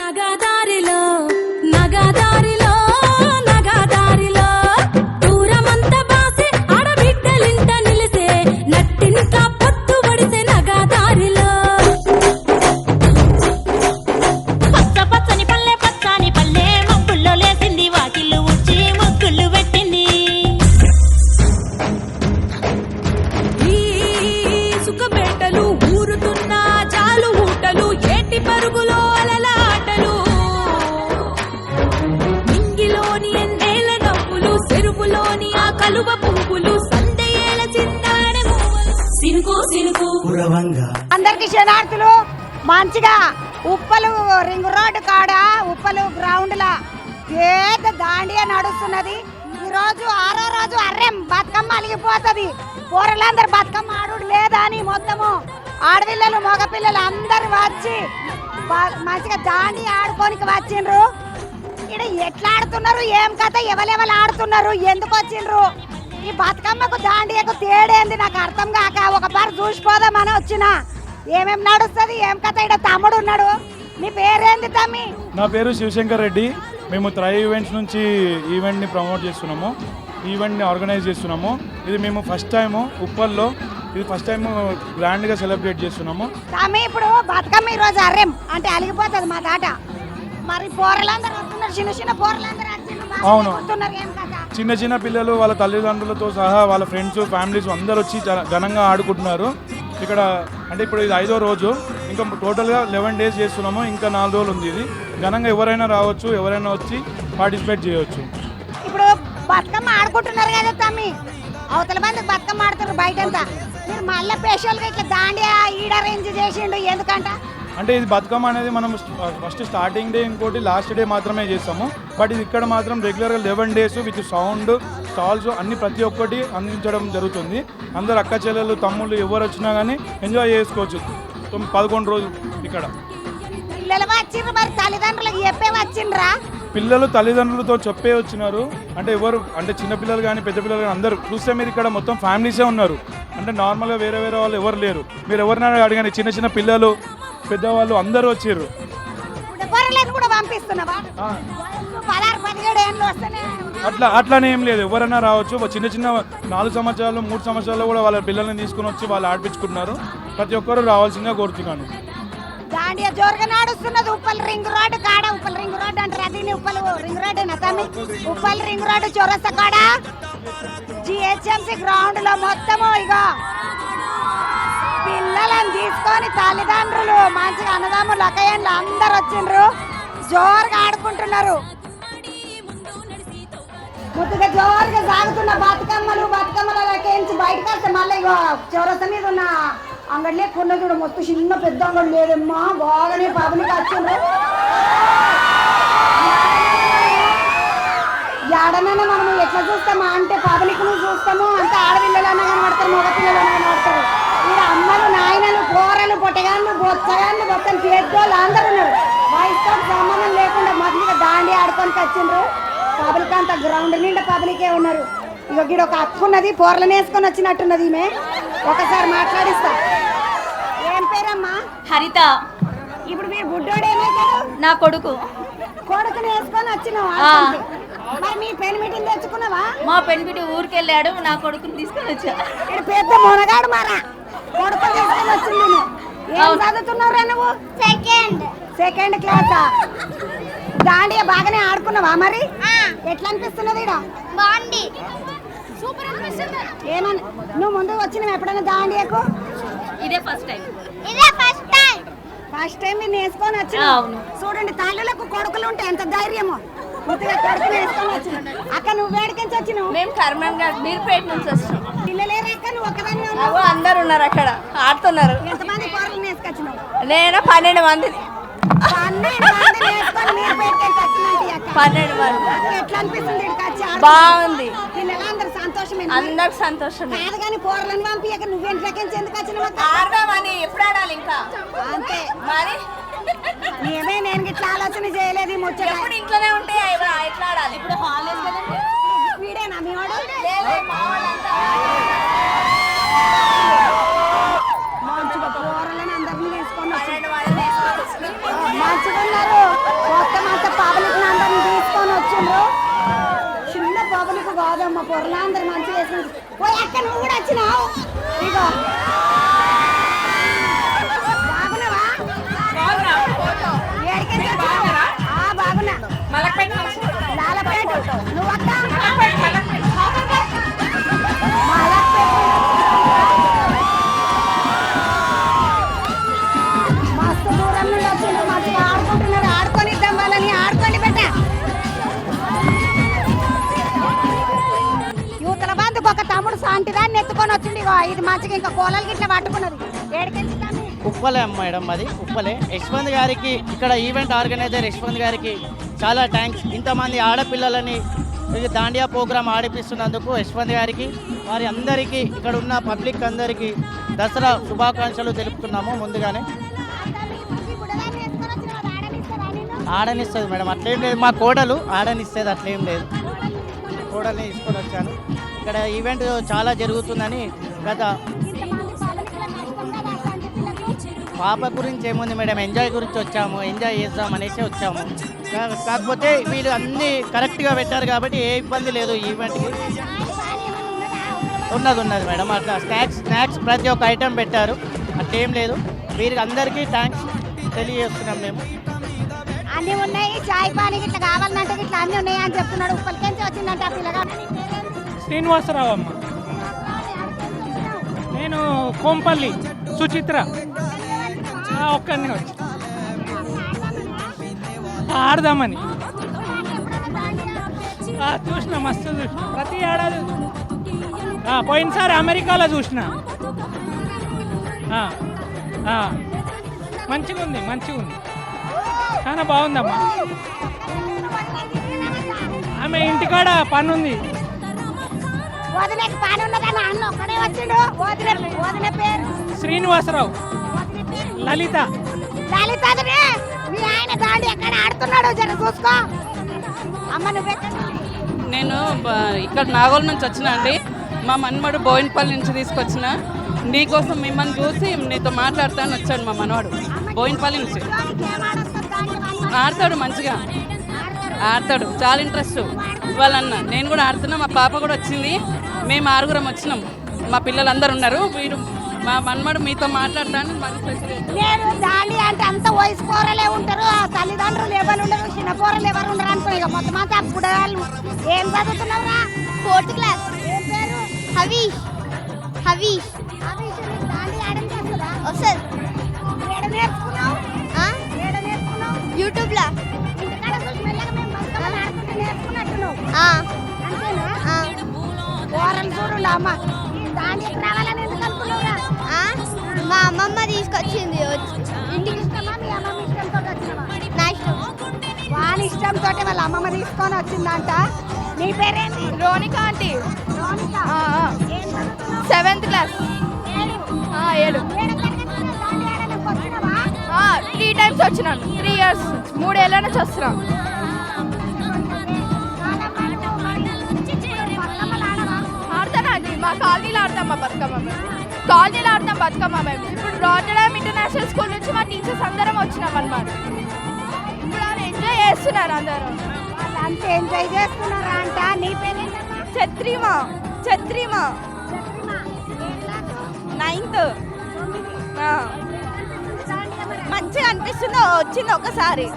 నగదారిలో నగదారిలో నగదారిలో దూరమంత బాసే ఆడబిడ్డలింట నిలిసే నట్టింట పొత్తు పడిసే నగదారిలో పచ్చ పచ్చని పల్లె పచ్చని పల్లె మబ్బుల్లో లేసింది వాకిళ్ళు ఉచ్చి ముగ్గులు పెట్టింది ఈ సుఖబేటలు ఊరుతున్న జాలు ఊటలు ఏటి పరుగులో అలలాటలు నింగిలోని ఎన్నేళ్ల నవ్వులు చెరువులోని ఆ కలువ పువ్వులు సందేయేల చిందాడే మూవలు సినుకు సినుకు కురవంగా అందరికి శనార్థులు మంచిగా ఉప్పలు రింగ్ రోడ్డు కాడ ఉప్పలు గ్రౌండ్ లా పేద దాండియా నడుస్తున్నది. ఈ రోజు 6వ రోజు అర్రెం బతుకమ్మ అలిగిపోతుంది. పోరలందరూ బతుకమ్మ ఆడు లేదా అని మొత్తము ఆడపిల్లలు మగపిల్లలు అందరు వచ్చి మంచిగా దాండి ఆడుకోనికి వచ్చిండ్రు. ఇక్కడ ఎట్లా ఆడుతున్నారు, ఏం కథ, ఎవరెవరు ఆడుతున్నారు, ఎందుకు వచ్చిండ్రు, ఈ బతుకమ్మకు దాండియకు తేడేంది నాకు అర్థం కాక ఒకసారి చూసిపోదామని వచ్చిన. ఏమేం నడుస్తుంది, ఏం కథ. ఇక్కడ తమ్ముడు ఉన్నాడు. నీ పేరేంది తమ్మి? నా పేరు శివశంకర్ రెడ్డి. మేము త్రై ఈవెంట్స్ నుంచి ఈవెంట్ని ప్రమోట్ చేస్తున్నాము, ఈవెంట్ని ఆర్గనైజ్ చేస్తున్నాము. ఇది మేము ఫస్ట్ టైము ఉప్పల్లో, ఇది ఫస్ట్ టైం గ్రాండ్గా సెలబ్రేట్ చేస్తున్నాము. తమ్మి ఇప్పుడు బతుకమ్మ ఈ రోజు అర్రెం అంటే అలిగిపోతుంది మా దాట. మరి పోరలందరూ వస్తున్నారు, చిన్న చిన్న పోరలందరూ అవును. వస్తున్నారు. ఏం కథ? చిన్న చిన్న పిల్లలు వాళ్ళ తల్లిదండ్రులతో సహా వాళ్ళ ఫ్రెండ్స్ ఫ్యామిలీస్ అందరూ వచ్చి చాలా ఘనంగా ఆడుకుంటున్నారు ఇక్కడ. అంటే ఇప్పుడు ఇది 5వ రోజు, ఇంకా టోటల్గా 11 days చేస్తున్నాము. ఇంకా 4 రోజులు ఉంది. ఇది ఘనంగా ఎవరైనా రావచ్చు, ఎవరైనా వచ్చి పార్టిసిపేట్ చేయవచ్చు. ఇప్పుడు బతుకమ్మ ఆడుకుంటున్నారు కదా తమ్మి, అవతల మందికి బతుకమ్మ ఆడుతున్నారు బయటంతా. మీరు మళ్ళీ స్పెషల్గా ఇట్లా దాండియా ఈడ అరేంజ్ చేసిండు ఎందుకంట? అంటే ఇది బతుకమ్మ అనేది మనం ఫస్ట్ స్టార్టింగ్ డే, ఇంకోటి లాస్ట్ డే మాత్రమే చేస్తాము. బట్ ఇది ఇక్కడ మాత్రం రెగ్యులర్గా 11 days విత్ సౌండ్ స్టాల్స్ అన్ని ప్రతి ఒక్కటి అందించడం జరుగుతుంది. అందరు అక్క చెల్లెలు తమ్ముళ్ళు ఎవరు వచ్చినా కానీ ఎంజాయ్ చేసుకోవచ్చు. 11 రోజులు ఇక్కడ. పిల్లలు వచ్చిండ్రు, మరి తల్లిదండ్రులకు చెప్పే వచ్చిండ్రా? పిల్లలు తల్లిదండ్రులతో చెప్పే వచ్చినారు. అంటే ఎవరు అంటే చిన్నపిల్లలు కానీ పెద్ద పిల్లలు కానీ అందరూ చూస్తే మీరు ఇక్కడ మొత్తం ఫ్యామిలీసే ఉన్నారు. అంటే నార్మల్గా వేరే వేరే వాళ్ళు ఎవరు లేరు. మీరు ఎవరినైనా అడిగాని చిన్న చిన్న పిల్లలు పెద్దవాళ్ళు అందరూ వచ్చారు. కూడా పంపిస్తున్నావా? అట్లానే ఏం లేదు, ఎవరైనా రావచ్చు. చిన్న చిన్న 4 సంవత్సరాలు 3 సంవత్సరాలు కూడా వాళ్ళ పిల్లల్ని తీసుకుని వచ్చి వాళ్ళు ఆడిపించుకున్నారు. ప్రతి ఒక్కరు రావాల్సిందిగా కోరుతున్నాను. దాండియా జోరుగా నడుస్తున్నది ఉప్పల్ రింగ్ రోడ్డు కాడ. ఉప్పల్ రింగ్ రోడ్డు అంటారు, అది ఉప్పల్ రింగ్ రోడ్డు తమ్మి. ఉప్పల్ రింగ్ రోడ్డు చౌరస్తా కాడ GHMC గ్రౌండ్ లో మొత్తము ఇక పిల్లలను తీసుకొని తల్లిదండ్రులు మంచిగా అన్నదమ్ములు అక్కయ్యలు అందరు వచ్చిండ్రు, జోరుగా ఆడుకుంటున్నారు. ముద్దుగా జోరుగా సాగుతున్న బతుకమ్మలకేంచి బయటకు వస్తే మళ్ళీ ఇక చౌరస్తా మీద ఉన్న అంగడిలే కొన్న చూడ మొత్తం చిన్న పెద్ద అంగడి లేదమ్మా, బాగానే పబ్లిక్ వచ్చిండ్రు. ఏడనైనా మనం ఎట్లా చూస్తామా అంటే పబ్లిక్ ను చూస్తాము, అంటే ఆడపిల్లలన్నా కనబడతారు, మగపిల్లలన్నా కనబడతారు. ఇక్కడ అమ్మలు నాయనలు కూరలు పొట్టగాళ్ళు బొచ్చగాళ్ళు మొత్తం పెద్దోళ్ళు అందరూ ఉన్నారు. వయసుతో సంబంధం లేకుండా మొదలుగా దాండి ఆడుకొని వచ్చిండ్రు. పబ్లిక్ అంతా గ్రౌండ్ నిండా పబ్లికే ఉన్నారు. ఇక గిడ ఒక అక్క ఉన్నది, కూరలను వేసుకొని వచ్చినట్టున్నది. ఈమె ఒకసారి మాట్లాడిస్తా. ఏం పేరమ్మా? హరిత. ఇప్పుడు మీరు బుడ్డోడు ఏమైతాడు? నా కొడుకు. కొడుకుని వేసుకొని వచ్చినావా? మరి మీ పెళ్లి మీటింగ్ తెచ్చుకున్నావా? మా పెన్పిటి ఊరికి వెళ్ళాడు, నా కొడుకుని తీసుకొని వచ్చా. ఇక్కడ పెద్ద మునగాడు మారా కొడుకు తీసుకొని వచ్చింది. ఏం చదువుతున్నావురా నువ్వు? సెకండ్ క్లాసా? దాండియా బాగానే ఆడుకున్నావా? మరి ఎట్లా అనిపిస్తున్నది? బాగుంది, సూపర్ అనిపిస్తుంది. ఏమని నువ్వు ముందు వచ్చినావు ఎప్పుడైనా దాండియాకు? ఇదే ఫస్ట్ టైం. ఫస్ట్ టైం మీరు వేసుకొని వచ్చినా? చూడండి, తల్లులకు కొడుకులు ఉంటే ఎంత ధైర్యమో. కొడుకులు వేసుకొని వచ్చిన అక్క, నువ్వు వేడికించి వచ్చినావు? మేము కర్మంఘాట్ మీర్పేట నుంచి వస్తున్నాం. పిల్లలేరు అక్క, నువ్వు ఒక్కదాన్ని? అందరు ఉన్నారు అక్కడ ఆడుతున్నారు. ఎంతమంది కూరలు వేసుకొచ్చినావు? నేను 12 మందిని. 12 మంది వేసుకొని మీరు పెట్టుకొని వచ్చినట్టు అక్క. 12 మంది. ఎట్లా అనిపిస్తుంది? బాగుంది, పిల్లలందరూ సంతోషమే? అందరు సంతోషమే. కాదు కానీ కూరలను పంపియక నువ్వేంట్లోకి ఎందుకు వచ్చినావు? ఆడదామని. ఎప్పుడు ఆడాలి ఇంకా? అంతే మరి ఏమే, నేను ఇట్లా ఆలోచన చేయలేదు. ముచ్చట ఎప్పుడు ఇంట్లోనే ఉంటే ఎట్లా ఆడాలి? ఇప్పుడు హాలిడేస్ కదండి. వీడేనా మీ వాడు? మంచిగా కూరలను అందరినీ తీసుకొని మంచిగా ఉన్నారు. మా పొరలు అందరు మంచిగా వేసుకుంది పోయి అక్క నువ్వు కూడా వచ్చినావు ఇగో బాగున్నావా ఏడికెళ్ళి వచ్చినావు? ఆ, బాగున్నా లాలపేట నువ్వు అక్క మస్తు దూరం నుండి వచ్చిండు మంచిగా ఆడుకుంటున్నాడు ఆడుకొనిద్దాం వాళ్ళని ఆడుకోండి పెట్ట యూతల బంధుకు ఒక తమ్ముడు సాంటిదాన్ని ఎత్తుకొని వచ్చిండు ఇగో ఇది మంచిగా ఇంకా కోలలు గిట్ల పట్టుకున్నది ఏడికెళ్ళి ఉప్పలే మేడం అది ఉప్పలే యశ్వంత్ గారికి ఇక్కడ ఈవెంట్ ఆర్గనైజర్ యశ్వంత్ గారికి చాలా థ్యాంక్స్. ఇంతమంది ఆడపిల్లలని దాండియా ప్రోగ్రాం ఆడిపిస్తున్నందుకు యశ్వంత్ గారికి వారి అందరికీ ఇక్కడ ఉన్న పబ్లిక్ అందరికీ దసరా శుభాకాంక్షలు తెలుపుతున్నాము. ముందుగానే ఆడనిస్తుంది మేడం, అట్లేం లేదు. మా కోడలు ఆడనిస్తుంది, అట్లేం లేదు. కోడల్ని తీసుకొని వచ్చాను. ఇక్కడ ఈవెంట్ చాలా జరుగుతుందని గత పాప గురించి ఏముంది మేడం, ఎంజాయ్ గురించి వచ్చాము, ఎంజాయ్ చేద్దాం అనేసి వచ్చాము. కాకపోతే వీళ్ళు అన్నీ కరెక్ట్గా పెట్టారు కాబట్టి ఏ ఇబ్బంది లేదు. ఈవెంట్కి ఉన్నది మేడం, అట్లా స్నాక్స్ ప్రతి ఒక్క ఐటెం పెట్టారు, అట్లేం లేదు. వీరికి అందరికీ థ్యాంక్స్ తెలియజేస్తున్నాం మేము. అన్నీ ఉన్నాయి, చాయ్ పానీ ఇట్లా కావాలంటే ఇట్లా అన్నీ ఉన్నాయి అని చెప్తున్నాడు. ఉప్పలికెంచి వచ్చిందంట ఆ పిల్లగా. శ్రీనివాసరావు అమ్మ, నేను కోంపల్లి సుచిత్ర ఒక్కరిని వచ్చి ఆడదామని చూసిన, మస్తు చూసిన, ప్రతి ఏడాది పోయినసారి అమెరికాలో చూసిన. మంచిగా ఉంది చాలా బాగుందమ్మా. ఆమె ఇంటికాడ పని ఉంది. శ్రీనివాసరావు, లలిత మీ ఆయన దాండి ఎక్కడ ఆడుతున్నాడు జర చూసుకో. అమ్మ నువ్వు నేను ఇక్కడ నాగోల్ నుంచి వచ్చిన అండి. మా మన్మడు బోయినపల్లి నుంచి తీసుకొచ్చిన. నీకోసం మిమ్మల్ని చూసి నీతో మాట్లాడతాను వచ్చాను. మా మనవాడు బోయినపల్లి నుంచి ఆడతాడు, మంచిగా ఆడతాడు, చాలా ఇంట్రెస్ట్ వాళ్ళన్న. నేను కూడా ఆడుతున్నా, మా పాప కూడా వచ్చింది. మేము 6 వచ్చినాం, మా పిల్లలందరూ ఉన్నారు. వీడు మా మన్మడు మీతో మాట్లాడతాను. నేను దాండి అంటే అంత వయసు పోరలే ఉంటారు, ఆ తల్లిదండ్రులు ఎవరు ఉండరు, చిన్న పోరలు ఎవరు ఉండరు అనుకో. ఇక మొత్తం అంతా అప్పుడు ఏం చదువుతున్నావురా? 4th class. ఏం పేరు? హవీష్. దాండి ఆడని చేస్తుందా? వస్తుంది. ఏడ నేర్చుకున్నావు? ఏడ నేర్చుకున్నావు? యూట్యూబ్ లా. ఇంటికాడ చూసి మెల్లగా మేము బతుకమ్మని ఆడుకుంటే నేర్చుకున్నట్టు నువ్వు. అంతేనా? పోరలు చూడండి అమ్మ. దాండి రావాలని ఎందుకు అనుకున్నావురా? మా అమ్మమ్మ తీసుకొచ్చింది. ఇంటికి ఇష్టమా మీ అమ్మమ్మ ఇష్టంతో వచ్చినవా? నా ఇష్టం. వాళ్ళ ఇష్టంతో వాళ్ళ అమ్మమ్మ తీసుకొని వచ్చిందంట. నీ పేరేంటి? రోనిక ఆంటీ. రోనిక. ఏం చదువుతున్నావు? 7th class. 7. 3 times వచ్చినాను. 3 years, 3 ఏళ్ళ నుంచి వస్తున్నాను. ఆడతానండి, మా కాలనీలో ఆడతాం. మా బతుకమ్మ కాలనీలో ఆడతాం బతుకమ్మ మేము. ఇప్పుడు రాజడామ్ ఇంటర్నేషనల్ స్కూల్ నుంచి మా టీచర్స్ అందరం వచ్చినాం అన్నమాట. ఇప్పుడు వాళ్ళు ఎంజాయ్ చేస్తున్నారు అందరూ. అంత ఎంజాయ్ చేస్తున్నారా అంట. నీ పేరేంటి? ఛత్రిమా. 9th. మంచిగా అనిపిస్తుంది. వచ్చింది ఒకసారి.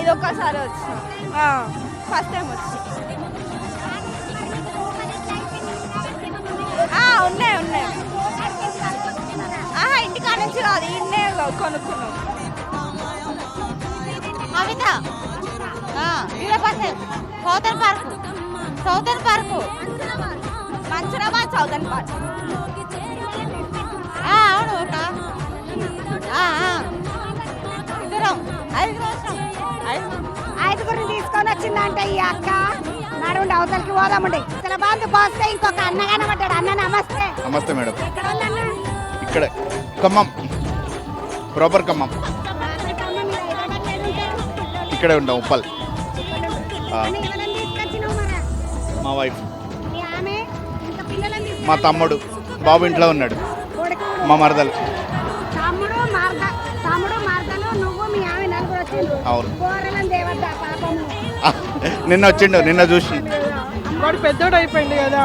ఇది ఒక్కసారి వచ్చిన, ఫస్ట్ టైం వచ్చి. ఉన్నాయి. ఇంటికాడ నుంచి రాదు, ఇన్నే కొనుక్కున్నాం. కవిత సౌతన్ పార్కు మంచిరాబాద్ సౌతన్ పార్క్. అవును. ఐదుగురిని తీసుకొని వచ్చిందంట ఈ అక్క. నడుండి అవతలకి పోదామండి. ఇతర బాంధు పోస్తే ఇంకొక అన్న కనబడ్డాడు. అన్న నమస్తే. నమస్తే మేడం. ఎక్కడ ఉందన్న? ఇక్కడ ఖమ్మం, ప్రాపర్ ఖమ్మం. ఇక్కడే ఉంటాం, ఉప్పల్. మా వైఫ్, మా తమ్ముడు, బాబు ఇంట్లో ఉన్నాడు, మా మరదలు. తమ్ముడు మరదలు నువ్వు మీ ఆమె నలుగురు వచ్చిండ్రు. అవును. కూరలను దేవద్దా పాపము. నిన్న వచ్చిండు, నిన్న చూసి. వాడు పెద్దోడు అయిపోయింది కదా.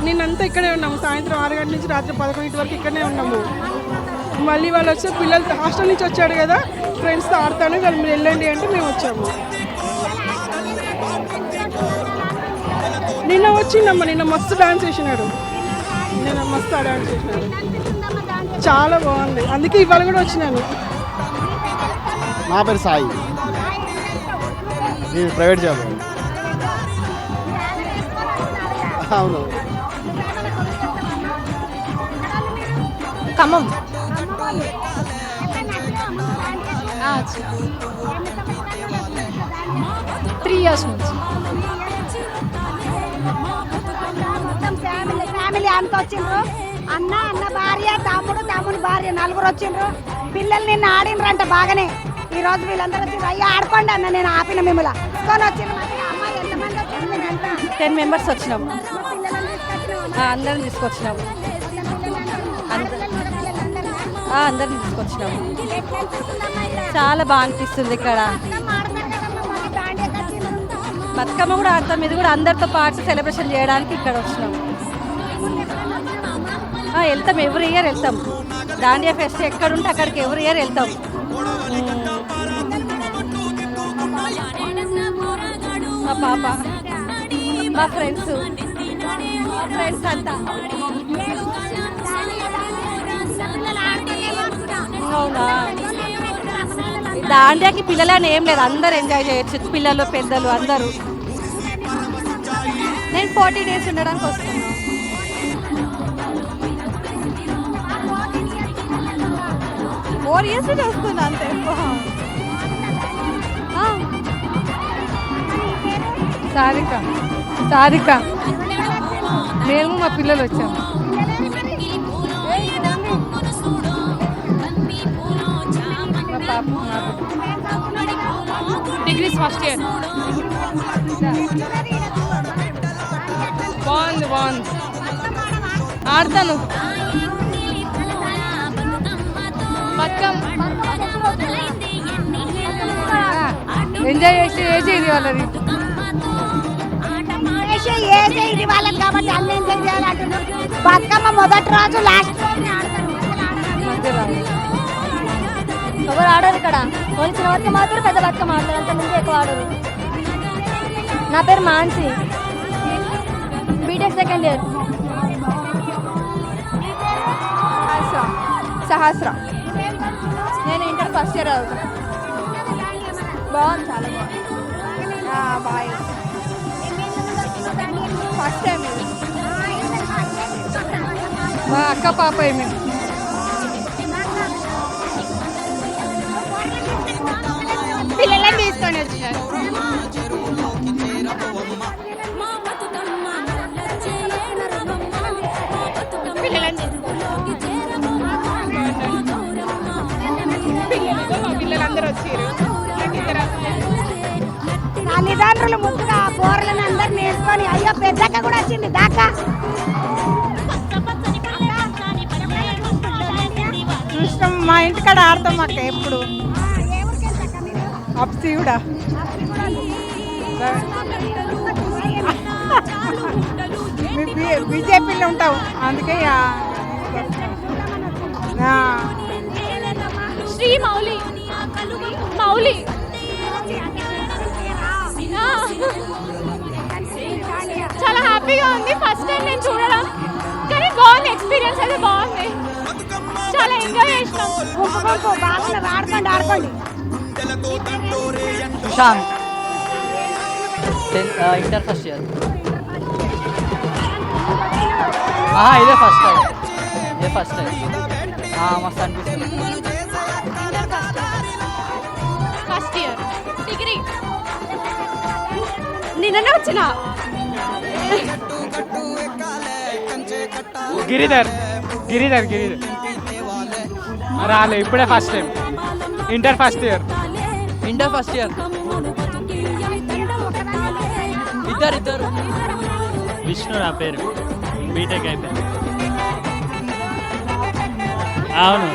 నిన్నంతా ఇక్కడే ఉన్నాము, సాయంత్రం 6 గంటల నుంచి రాత్రి 11 వరకు ఇక్కడనే ఉన్నాము. మళ్ళీ వాళ్ళు వచ్చే పిల్లలు హాస్టల్ నుంచి వచ్చాడు కదా, ఫ్రెండ్స్తో ఆడతాను, వాళ్ళు మీరు వెళ్ళండి అంటే మేము వచ్చాము. నిన్న వచ్చిందమ్మా, నిన్న మస్తు డాన్స్ చేసినాడు, నిన్న మస్తు డాన్స్ చేసినాడు, చాలా బాగుంది. అందుకే ఇవాళ కూడా వచ్చినాను. నా పేరు సాయి, నేను ప్రైవేట్ జాబ్. అవును. ఖమ్మం. 3 years నుంచి. ఫ్యామిలీ అంతా వచ్చిండ్రు. అన్న భార్య, తమ్ముడు భార్య, 4 వచ్చిండ్రు. పిల్లలు నిన్న ఆడినరంట బాగానే. ఈ రోజు వీళ్ళందరూ వచ్చి అయ్యా ఆడుకోండి అన్న, నేను ఆపిన మిమ్మల్ని తీసుకొని వచ్చిండ్రు. అమ్మాయి ఎంతమంది వచ్చింది? 10 మెంబర్స్ వచ్చినాము, అందరం తీసుకొచ్చినాము, అందరిని తీసుకొచ్చినాము. చాలా బాగా అనిపిస్తుంది ఇక్కడ. బతుకమ్మ కూడా ఆడతాం, ఇది కూడా అందరితో పాటు సెలబ్రేషన్ చేయడానికి ఇక్కడ వచ్చినాము. వెళ్తాం, ఎవ్రీ ఇయర్ వెళ్తాం. దాండియా ఫెస్ట్ ఎక్కడుంటే అక్కడికి ఎవ్రీ ఇయర్ వెళ్తాం. మా పాప, మా ఫ్రెండ్స్ అంతా. అవునా, దాండియాకి పిల్లలని ఏం లేదు, అందరు ఎంజాయ్ చేయొచ్చు, పిల్లలు పెద్దలు అందరూ. నేను 40 days ఉండడానికి వస్తున్నాను. ఫోర్ ఇయర్స్ వస్తుంది అంతే. సారిక మేము మా పిల్లలు వచ్చాము. Degrees first year. బాగుంది ఆడతాను. ఎంజాయ్ చేసి ఇది వాళ్ళది ఇది వాళ్ళకి కాబట్టి అన్ని ఎంజాయ్ చేయాలంటున్నారు. బతుకమ్మ మొదటి రోజు లాస్ట్ ఎవరు ఆడరు ఇక్కడ, చిన్న బతుకమ్మ ఆడతారు, పెద్ద బతుకమ్మ ఆడతారు, అంత ముందు ఎక్కువ ఆడరు. నా పేరు మాన్సి, బీటెక్ సెకండ్ ఇయర్. సహస్ర, నేను ఇంటర్ ఫస్ట్ ఇయర్ అవుతాను. బాగుంది, చాలా బాగుంది. ఫస్ట్ టైం మా అక్క పాప మేము. పిల్లలని తీసుకొని వచ్చారు. పిల్లలందరూ వచ్చారు. తల్లిదండ్రులు ముందుగా కూరలను అందరు నేర్చుకొని అయ్యో పెద్దక్క కూడా వచ్చింది దాకా. చూస్తాం, మా ఇంటికాడ ఆడతాం అక్క ఎప్పుడు. అప్సి కూడా బీజేపీలో ఉంటావు, అందుకే శ్రీ మౌలి చాలా హ్యాపీగా ఉంది. ఫస్ట్ టైం నేను చూడడం, కానీ బాగుంది, ఎక్స్పీరియన్స్ అయితే బాగుంది, చాలా ఎంజాయ్ చేసినాం. ఆడుకోండి. Sushant, inter first year. ఇదే ఫస్ట్ టైం. మస్తు అనిపిస్తుంది. First year degree. నిన్ననే వచ్చిన. గిరిధర్ రాలే, ఇప్పుడే first time. Inter first year. ఇద్దరు. విష్ణు నా పేరు, బీటెక్ అయిపోయింది. అవును,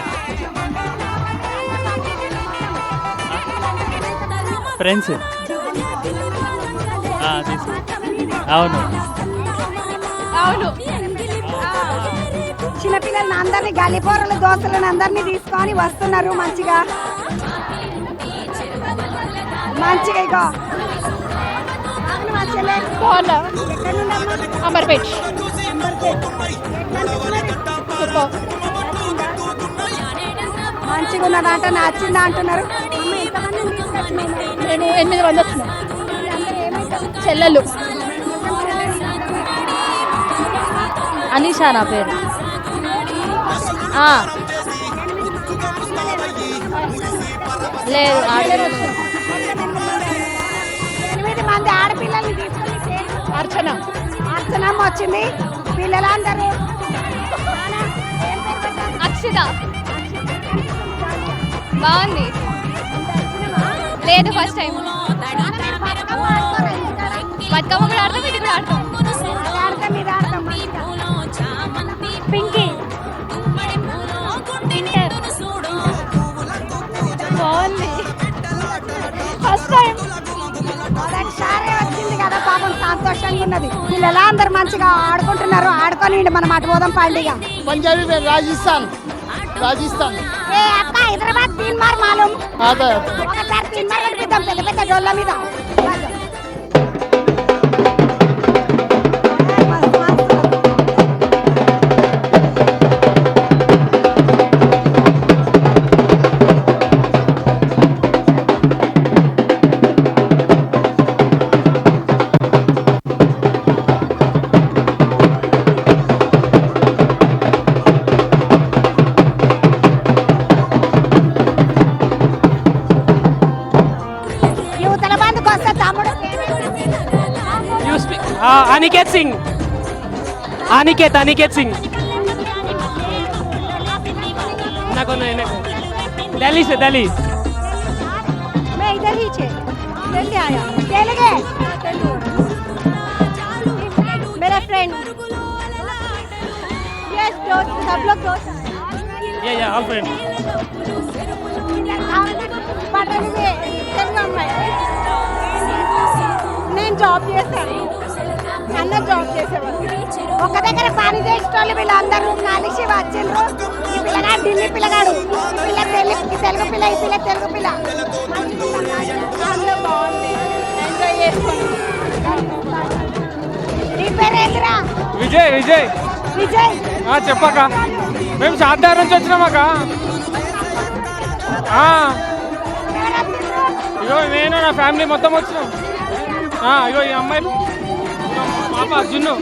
ఫ్రెండ్స్ అవును. అవును. చిన్నపిల్లల్ని అందరినీ గల్లిపోరలు దోస్తులను అందరినీ తీసుకొని వస్తున్నారు మంచిగా ఇగో బాగున్నా అమర్పేట్ మంచిగా ఉన్నదంట నచ్చిందా అంటున్నారు. నేను 8 మంది వచ్చినాం చెల్లెలు. అనీషా నా పేరు. లేదు 8 మంది ఆడపిల్లల్ని తీసుకొని అర్చనమ్మ వచ్చింది. పిల్లలందరూ అక్షిత బాగుంది. లేదు ఫస్ట్ టైం. బతుకమ్మ కూడా ఆడతాం, ఇది కూడా ఆడతాం. పింకీ బాగుంది ఫస్ట్ టైం. మొదటిసారి వచ్చింది కదా పాపం సంతోషంగా ఉన్నది. పిల్లలందరూ మంచిగా ఆడుకుంటున్నారు. ఆడుకొని మనం అటు పోదాం పండుగ. పంజాబీ రాజస్థాన్ ఏ అక్క హైదరాబాద్ 3 బార్ మాలూమ్. అదే ఒకసారి 3 బార్ కనిపిద్దాం పెద్ద పెద్ద డోళ్ళ మీద. యువతల బంధుకు వస్తే తమ్ముడు अनिकेत सिंह दिल्ली से दिल्ली मैं इधर ही छे दिल्ली आया तेलुगु मेरा फ्रेंड यस दोस्त सब लोग दोस्त या ऑल फ्रेंड తెలుగు అమ్మాయి నేను జాబ్ చేస్తాను. అన్న జాబ్ చేసేవాళ్ళు ఒక దగ్గర పని చేసేటోళ్ళు వీళ్ళందరూ కలిసి వచ్చిండ్రు. ఈ పిల్లగాడు ఢిల్లీ పిల్లగాడు, పిల్ల తెలుగు పిల్ల, ఈ పిల్ల తెలుగు పిల్ల. అందరూ బాగుంది, ఎంజాయ్ చేసుకోండి. నీ పేరేంటిరా? విజయ్ విజయ్ విజయ్ చెప్పక మేము షాద్దార్ నుంచి వచ్చినామాక. ఇగో నేను నా ఫ్యామిలీ మొత్తం వచ్చినాం. ఇగో ఈ అమ్మాయి పాప జున్ను.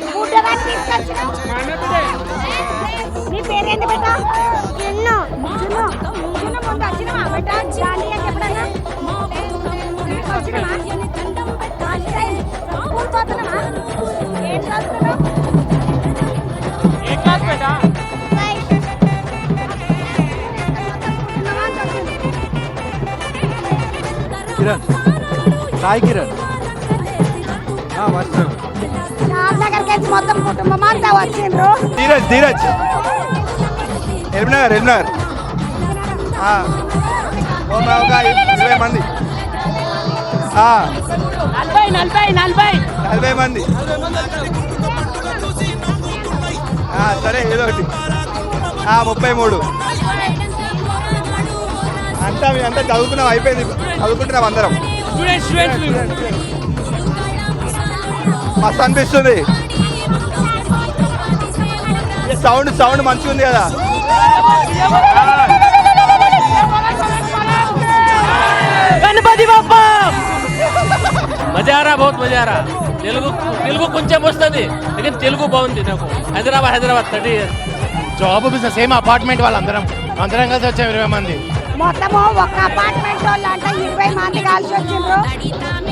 నీ పేరేంటి బేట? జున్ను. జున్ను ముందు వచ్చినవా బేట? జాలియాకి ఎప్పుడన్నా వచ్చినవా? స్కూల్ పోతున్నావా? ఏం చదువుతున్నావు? ఏ క్లాస్ బేట? సాయి కిరణ్ దగ్గరికి వచ్చి మొత్తం కుటుంబం అంతా వచ్చిండ్రు. ధీరజ్ ఎల్బినగర్ ఒక 20 మంది 40 మంది. సరే ఏదో ఒకటి 33 అంతా చదువుకున్నాం, అయిపోయింది, చదువుకుంటున్నాం అందరం. మస్తు అనిపిస్తుంది. సౌండ్ మంచిగా ఉంది కదా. గణపతి బాప్పా మజారా బహుత్ మజారా. తెలుగు కొంచెం వస్తుంది, తెలుగు బాగుంది. నాకు Hyderabad 30 years job business same apartment వాళ్ళందరం కలిసి వచ్చాం 20 మంది. మొత్తము ఒక అపార్ట్మెంట్ వాళ్ళు అంటే 20 మంది కలిసి వచ్చిండ్రు. ఈ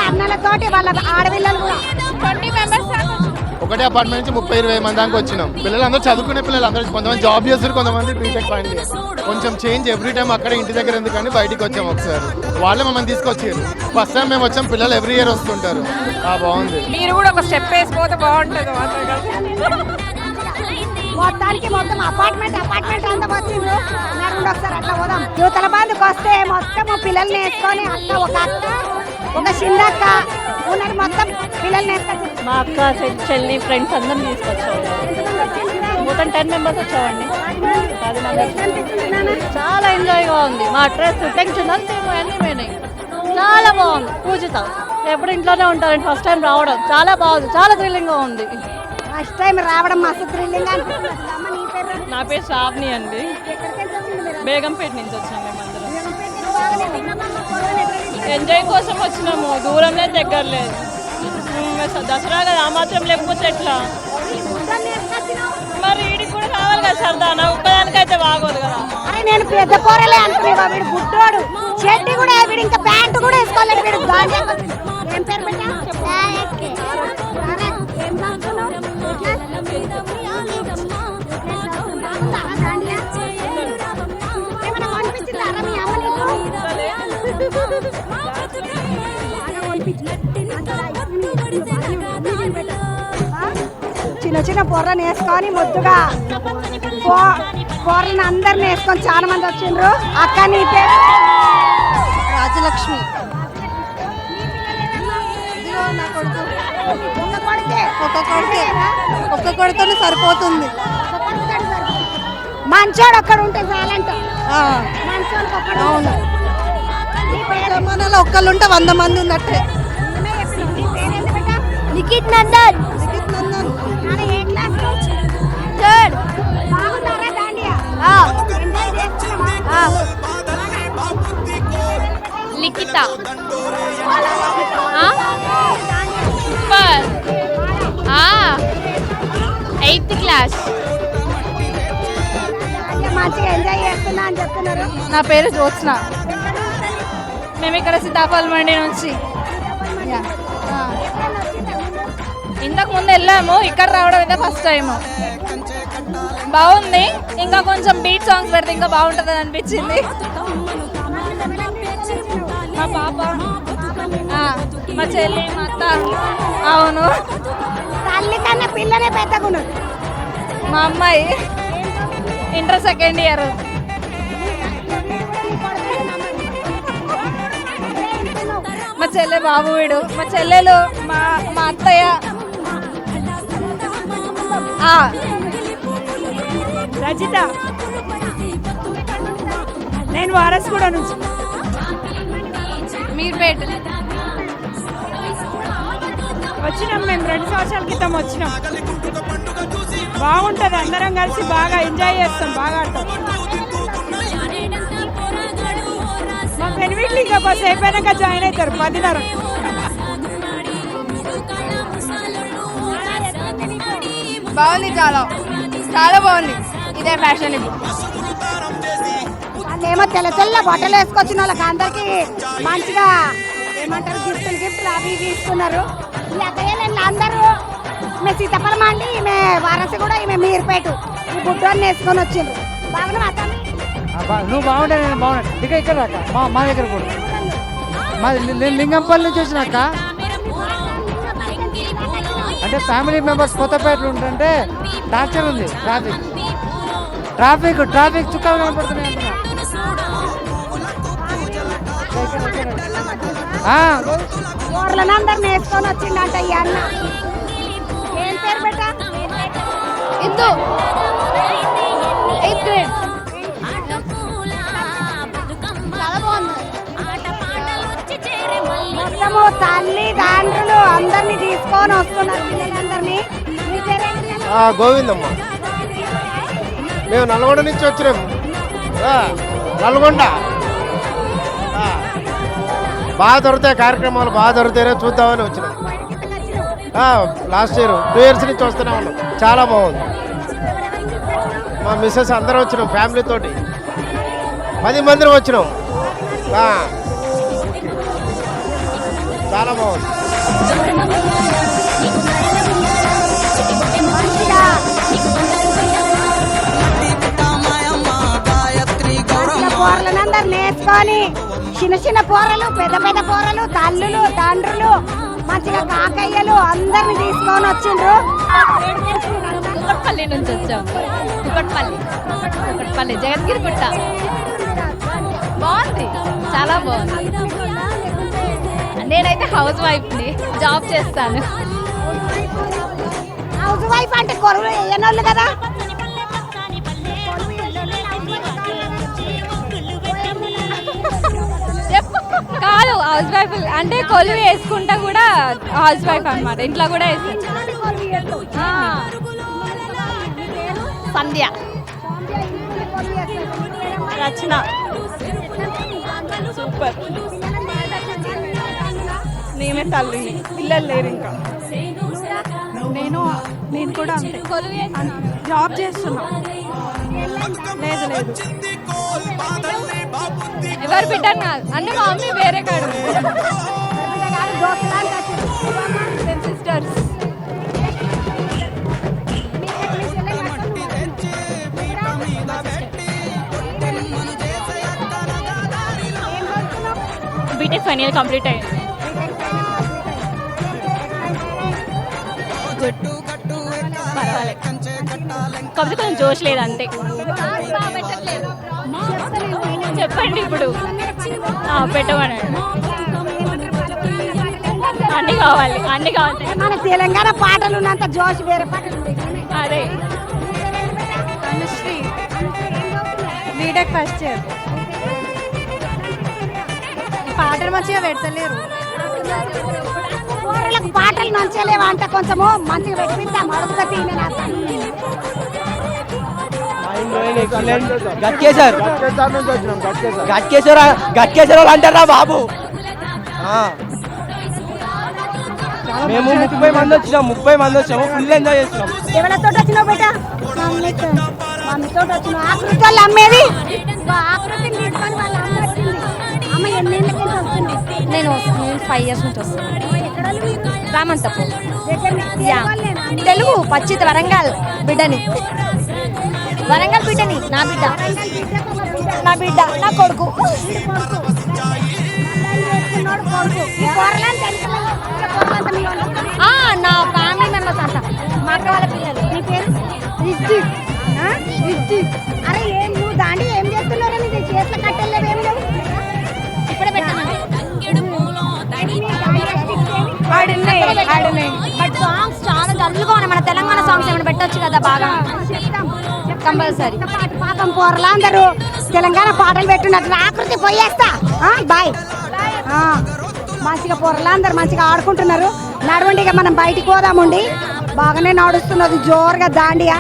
అన్నలతోటి వాళ్ళ ఆడపిల్లలు కూడా 20 మెంబర్స్. ఒకటే అపార్ట్మెంట్ నుంచి 30-20 మంది దాకా వచ్చినాం. పిల్లలందరూ చదువుకునే పిల్లలందరూ, కొంతమంది జాబ్ చేస్తారు, కొంతమంది బీటెక్ ఫైనల్ ఇయర్. కొంచెం చేంజ్ ఎవ్రీ టైం అక్కడ ఇంటి దగ్గర ఎందుకంటే బయటికి వచ్చాం. ఒకసారి వాళ్ళే మమ్మల్ని తీసుకొచ్చారు. ఫస్ట్ టైం మేము వచ్చాం, పిల్లలు ఎవ్రీ ఇయర్ వస్తుంటారు. బాగుంది. మీరు కూడా ఒక స్టెప్ వేసిపోతే బాగుంటుంది. మొత్తానికి మొత్తం అపార్ట్మెంట్ అంతా వచ్చిండ్రు. ఒకసారి అట్లా పోదాం. యువతల బంధుకు వస్తే మొత్తం పిల్లల్ని వేసుకొని ఒక ఒక చిన్నక్క ఉన్నది మొత్తం పిల్లల్ని వేసుకొచ్చి మా అక్క చెల్లి ఫ్రెండ్స్ అందరం తీసుకొచ్చాము. మొత్తం 10 మెంబర్స్ వచ్చామండి. 10 మంది. చాలా ఎంజాయ్గా ఉంది. మా డ్రెస్ టెన్షన్ అంతేమో అన్నీ పోయినాయి. చాలా బాగుంది. పూజిత ఎప్పుడు ఇంట్లోనే ఉంటారండి. ఫస్ట్ టైం రావడం చాలా బాగుంది. చాలా థ్రిల్లింగ్గా ఉంది. ఫస్ట్ టైం రావడం మస్తు థ్రిల్లింగ్ అనిపిస్తుంది. నా పేరు శ్రావణి అండి. బేగంపేట నుంచి వచ్చాము మేమందరం. ఎంజాయ్ కోసం వచ్చినాము. దూరం లేదు, దగ్గర లేదు. దసరా కదా, ఆ మాత్రం లేకపోతే ఎట్లా? మరి వీడికి కూడా కావాలి కదా సరదా. నా ఒక్కదానికైతే బాగోదు కదా. అరే నేను పెద్ద కూరలే అనుకున్నా. వీడు బుడ్డోడు చెడ్డి కూడా వీడు ఇంకా ప్యాంట్ కూడా వేసుకోలేదు. వీడు ఏం పేరు పెట్టా? చిన్న చిన్న పొర్రని వేసుకొని ముద్దుగా కూరలను అందరిని వేసుకొని చాలా మంది వచ్చిండ్రు. అక్క నీ పేరు? రాజలక్ష్మి. ఒక్క కొడుకుతో సరిపోతుంది. మంచోడు ఒక్కడు ఉంటే చాలంట. మంచోడు ఒక్కడు. అవును, మనలో ఒక్కళ్ళు ఉంటే 100 మంది ఉన్నట్టే. నిఖిత్ నందన్. నిఖిత్ నందన్ ఏ క్లాస్? థర్డ్. బాగున్నారా దాండియా? ఎంజాయ్ చేస్తున్నావా? లిఖిత. 8th class. మంచిగా ఎంజాయ్ చేస్తున్నా అని చెప్తున్నారు. నా పేరు జ్యోత్స్న. మేము ఇక్కడ సీతాఫల్ మండి నుంచి ఇంతకు ముందు వెళ్ళాము. ఇక్కడ రావడం అయితే ఫస్ట్ టైం. బాగుంది. ఇంకా కొంచెం బీట్ సాంగ్స్ పెడితే ఇంకా బాగుంటుంది అనిపించింది. మా పాప, మా చెల్లి, మా అత్త. అవును, తల్లి కన్నా పిల్లనే పెద్దగున్నారు. మా అమ్మాయి ఇంటర్ 2nd ఇయర్. మా చెల్లె బాబు వీడు. మా చెల్లెలు, మా అత్తయ్య. రజిత. నేను వారసుగూడ నుంచి. మీర్పేట. వచ్చినాం మేము 2 సంవత్సరాల క్రితం వచ్చినాం. బాగుంటుంది. అందరం కలిసి బాగా ఎంజాయ్ చేస్తాం. బాగా ఆడతాం. మా పెనిమిట్లు ఇంకా బస్ అయిపోయాక జాయిన్ అవుతారు 10:30. బాగుంది. చాలా చాలా బాగుంది. ఇదే ఫ్యాషన్ ఇప్పుడు. వాళ్ళేమో తెల్ల తెల్ల బట్టలు వేసుకొచ్చిన వాళ్ళకి అందరికి మంచిగా ఏమంటారు గిఫ్ట్లు అవి తీసుకున్నారు. ఈ అక్కయ్యలు అందరూ ఈమె సీతాఫలం అండి, ఈమె వారసి కూడా, ఈమె మీర్పేట. ఈ బుడ్డోని వేసుకొని వచ్చిండ్రు. బాగున్నా అక్క? నువ్వు బాగుంటే నేను బాగుంటా. ఇక ఇక్కడ అక్క మా దగ్గర కూడా నేను లింగంపల్లి నుంచి వచ్చినాక అంటే ఫ్యామిలీ మెంబర్స్ కొత్తపేటలో ఉంటుంటే టార్చర్ ఉంది. ట్రాఫిక్ చుక్కలు కనపడుతున్నాయి అంటున్నా. ఊర్లను అందరిని వేసుకొని వచ్చిందంట ఈ అన్న. ఏం పేరు పెట్టా? ఇందు 8th grade. చాలా బాగుంది. మొత్తము తల్లి తండ్రులు అందరినీ తీసుకొని వస్తున్నారు పిల్లలందరినీ. మీ పేరేంటి? గోవిందమ్మ. మేము నల్గొండ నుంచి వచ్చినాము. నల్గొండ బాగా దొరుకుతాయి కార్యక్రమాలు, బాగా దొరుకుతాయో చూద్దామని వచ్చినాం. లాస్ట్ ఇయర్ 2 years నుంచి వస్తూనే ఉన్నాం. చాలా బాగుంది. మా మిస్సెస్ అందరం వచ్చినాం ఫ్యామిలీతోటి. 10 మంది వచ్చినాం. చాలా బాగుంది. కూరలందరు నేర్చుకొని చిన్న చిన్న కూరలు, పెద్ద పెద్ద కూరలు, తల్లులు తండ్రులు, మంచిగా కాకయ్యలు అందరిని తీసుకొని వచ్చిండ్రు. కుక్కట్పల్లి నుంచి వచ్చాము. కుక్కట్పల్లి జగద్గిరిగుట్ట. బాగుంది, చాలా బాగుంది. నేనైతే హౌస్ వైఫ్ని, జాబ్ చేస్తాను. హౌస్ వైఫ్ అంటే కొలువు ఎన్నోళ్ళు కదా. కాదు, హౌస్ వైఫ్ అంటే కొలువు వేసుకుంటా కూడా హౌస్ వైఫ్ అన్నమాట. ఇంట్లో కూడా వేస్తాను. సంధ్య, రచన. సూపర్. నేనే తల్లిని, పిల్లలు లేరు ఇంకా. నేను కూడా అంతే, జాబ్ చేస్తున్నా. లేదు లేదు, ఎవరు బిడ్డను కాదు అంటే మా మమ్మీ వేరే కాదు, sisters. BTech final year complete అయ్యింది. గుడ్, పర్వాలేదు. కాకపోతే కొంచెం జోష్ లేదు అంతే. చెప్పండి ఇప్పుడు. పెట్టమన్నాడు. అన్నీ కావాలి, అన్నీ కావాలి. మన తెలంగాణ పాటలు ఉన్నంత జోష్ వేరే పాటలు. అదే. BTech first year. పాటలు మంచిగా పెడతలేరు. ఊళ్ళకి పాటలు నచ్చలేవా అంటే కొంచెము మంచిగా పెట్టిద్దాం. అడుగుతా గట్కేశ్వర అంటారా బాబు? మేము 30 మంది వచ్చాము ఫుల్ ఎంజాయ్ చేస్తున్నాం. ఎవరితో వచ్చినావు బేట? మమ్మీతో వచ్చినావు. ఆకృతి వాళ్ళు అమ్మేది, ఆకృతిని తీసుకొని వాళ్ళ అమ్మ వచ్చింది. అమ్మ ఎన్నేళ్ళ నుంచి వస్తుంది? నేను 5 years నుంచి వస్తాను. రామంతపూర్, తెలుగు పచ్చిత. వరంగల్ బిడ్డని, వరంగల్ బిడ్డని. నా బిడ్డ, నా కొడుకు. నా ఫ్యామిలీ మెంబర్స్ అంతా, మా అక్క వాళ్ళ పిల్లలు. నీ పేరు? అరే ఏం నువ్వు దాండి ఏం చేస్తున్నారో నీకు చేతుల కట్టెలేవు, ఏం లేవు. ఇప్పుడే పెట్టాను. బట్ సాంగ్స్ చాలా డల్గా ఉన్నాయి. మన తెలంగాణ సాంగ్స్ ఏమైనా పెట్టొచ్చు కదా బాగా. కంపల్సరీ. పాపం పోరలా అందరూ తెలంగాణ పాటలు పెట్టున్నట్టు. ఆకృతి పోయేస్తా. బాయ్. మంచిగా పోరలా అందరు మంచిగా ఆడుకుంటున్నారు. నడవండిగా మనం బయటికి పోదామండి. బాగానే నడుస్తున్నది జోరుగా దాండియా.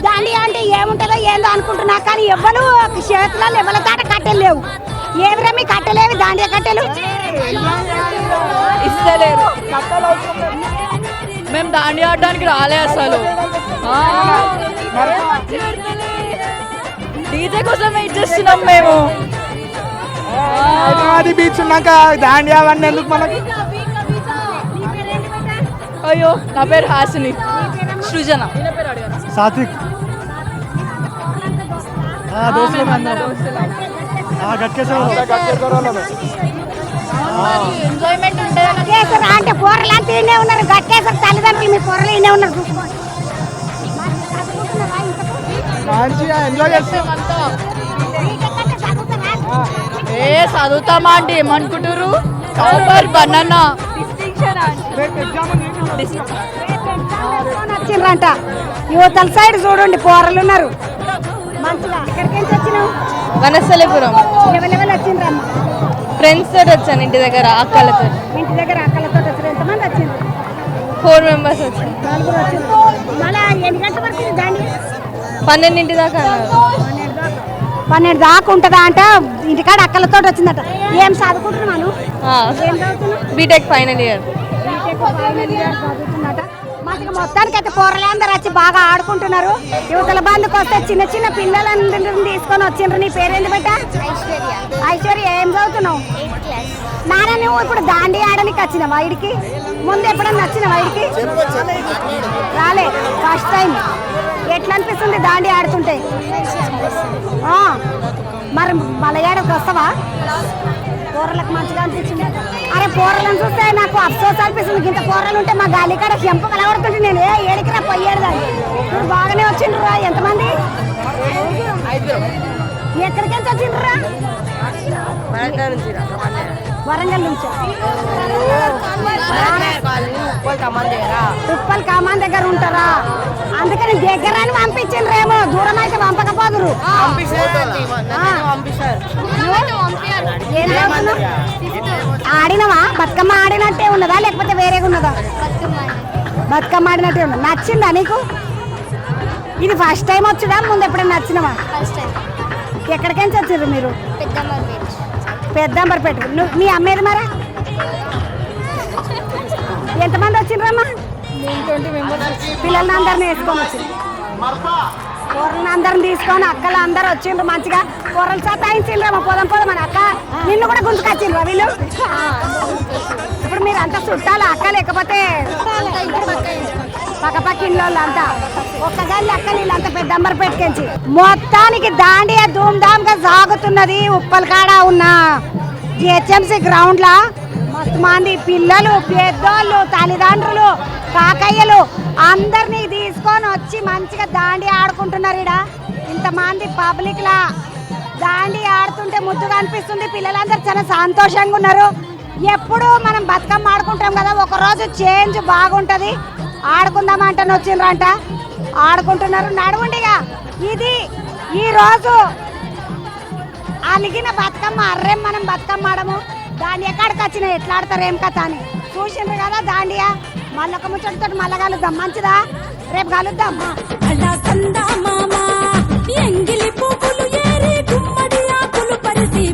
దాండియా అంటే ఏముంటుందో ఏందో అనుకుంటున్నా, కానీ ఎవ్వరు చేతులలో ఎవరి తాట కట్టెలు లేవు. ఏమిరా మీ కట్టెలేవి? దాండియా కట్టెలు ఇస్తలేరు. మేము దాండి ఆడడానికి రాలే అసలు. డీజే కోసం వెయిట్ చేస్తున్నాం మేము. హైదరాబాద్ బీచ్ ఉన్నాక దాండియా అవన్నీ ఎందుకు మనకి? అయ్యో, నా పేరు హాసిని. సృజన. సాత్విక్. ఎంజాయ్మెంట్ ఉంటుంది అంటే పోరలంతా ఈయనే ఉన్నారు. గట్టేసరి తల్లిదండ్రులు మీ పొరలు ఈయనే ఉన్నారు. మంచిగా ఎంజాయ్ చేస్తాం. చదువుతామా అంటే ఏమనుకుంటారు? సూపర్ బనానా వచ్చిండ్రంట. యువతల సైడ్ చూడండి పోరలు ఉన్నారు మంచిగా. ఎక్కడికి వచ్చినావు? వనస్థలిపురం. ఎవరెవరు వచ్చిండ్రమ్మ? ఫ్రెండ్స్ తోటి వచ్చాను, ఇంటి దగ్గర అక్కలతో. ఇంటి దగ్గర అక్కలతో వచ్చారు. ఎంతమంది వచ్చిండ్రు? 4 members వచ్చారు. 4 వచ్చిండ్రు. మళ్ళా ఎన్ని గంటల వరకు దాండి? 12 దాకా అన్నారు. 12 దాకా ఉంటుందా అంట. ఇంటికాడ అక్కలతో వచ్చిందట. ఏం చదువుకుంటున్నాను? BTech final year. చదువుతున్నట. మంచిగా మొత్తానికి అయితే పోరలే అందరు వచ్చి బాగా ఆడుకుంటున్నారు. యువతల బంధుకు వస్తే చిన్న చిన్న పిల్లలందరిని తీసుకొని వచ్చిండ్రు. నీ పేరేంటి బట్ట? ఐశ్వర్య. ఏం చదువుతున్నావు? నాన్న నువ్వు ఇప్పుడు దాండి ఆడడానికి వచ్చినావా ఇడికి? ముందు ఎప్పుడన్నా వచ్చినావా ఇడికి? రాలే, ఫస్ట్ టైం. ఎట్లా అనిపిస్తుంది దాండి ఆడుతుంటే? మరి మలయాడకి వస్తావా? పోరలకు మంచిగా అనిపించింది. అరే పోరలను చూస్తే నాకు అఫ్సోస్ అనిపిస్తుంది. ఇంత పోరలు ఉంటే మా గాలి కాడ చెంప కలవడుతుంటే నేను ఏడికిరా పోయేడు దాన్ని. ఇప్పుడు బాగానే వచ్చిండ్రురా. ఎంతమంది? ఎక్కడికి వచ్చిండ్రురా? వరంగల్ నుంచి ఉప్పల్ కామాన్ దగ్గర ఉంటారా? అందుకని దగ్గర అని పంపించిండ్రేమో, దూరం అయితే పంపకపోదురు. ఆడినవా? బతుకమ్మ ఆడినట్టే ఉన్నదా లేకపోతే వేరేగా ఉన్నదా? బతుకమ్మ ఆడినట్టే ఉన్నదా? నచ్చిందా నీకు? ఇది ఫస్ట్ టైం వచ్చుడా, ముందు ఎప్పుడైనా నచ్చినవా? ఎక్కడికైనా వచ్చారు మీరు? పెద్దంబర్పేట. మీ అమ్మేది మరా? ఎంతమంది వచ్చిండ్రమ్మా? 20 మెంబర్స్. పిల్లల్ని అందరిని వేసుకొని వచ్చింది. కూరలను అందరిని తీసుకొని అక్కలు అందరు వచ్చిండ్రు. మంచిగా కూరలు సతాయించిండ్రమ్మా. పోదాం పోదామని అక్క నిన్ను కూడా గుంజుకొచ్చిండ్రు వీళ్ళు. ఇప్పుడు మీరు అంతా చుట్టాలి అక్క, లేకపోతే పక్కపక్క ఇళ్ళు అంతా ఒక్క గల్లి అక్క. వీళ్ళంతా పెద్దంబర్పేటకించి మొత్తానికి దాండియా ధూమ్ధామ్ గా సాగుతున్నది. ఉప్పల్ కాడ ఉన్న జిహెచ్ఎంసీ గ్రౌండ్ లా మస్తు మంది పిల్లలు, పెద్దోళ్ళు, తల్లిదండ్రులు, కాకయ్యలు అందరినీ తీసుకొని వచ్చి మంచిగా దాండి ఆడుకుంటున్నారు. ఇక్కడ ఇంతమంది పబ్లిక్ లా దాండి ఆడుతుంటే ముద్దుగా అనిపిస్తుంది. పిల్లలందరూ చాలా సంతోషంగా ఉన్నారు. ఎప్పుడు మనం బతుకమ్మ ఆడుకుంటాం కదా, ఒకరోజు చేంజ్ బాగుంటుంది. ఆడుకుందామంటే వచ్చిండ్రంట, ఆడుకుంటున్నారు. నడవండిగా. ఇది ఈరోజు అలిగిన బతుకమ్మ. అర్రేం మనం బతుకమ్మ ఆడము. దాండి ఎక్కడికి వచ్చినా ఎట్లా ఆడతారు ఏం కథ అని చూసిండ్రు కదా. దాండియా మళ్ళొక ముచ్చటితో మళ్ళా కలుద్దాం. మంచిదా? రేపు కలుద్దాం. ఎంగిలి పువ్వులు ఏరి గుమ్మడి ఆకులు పరిసి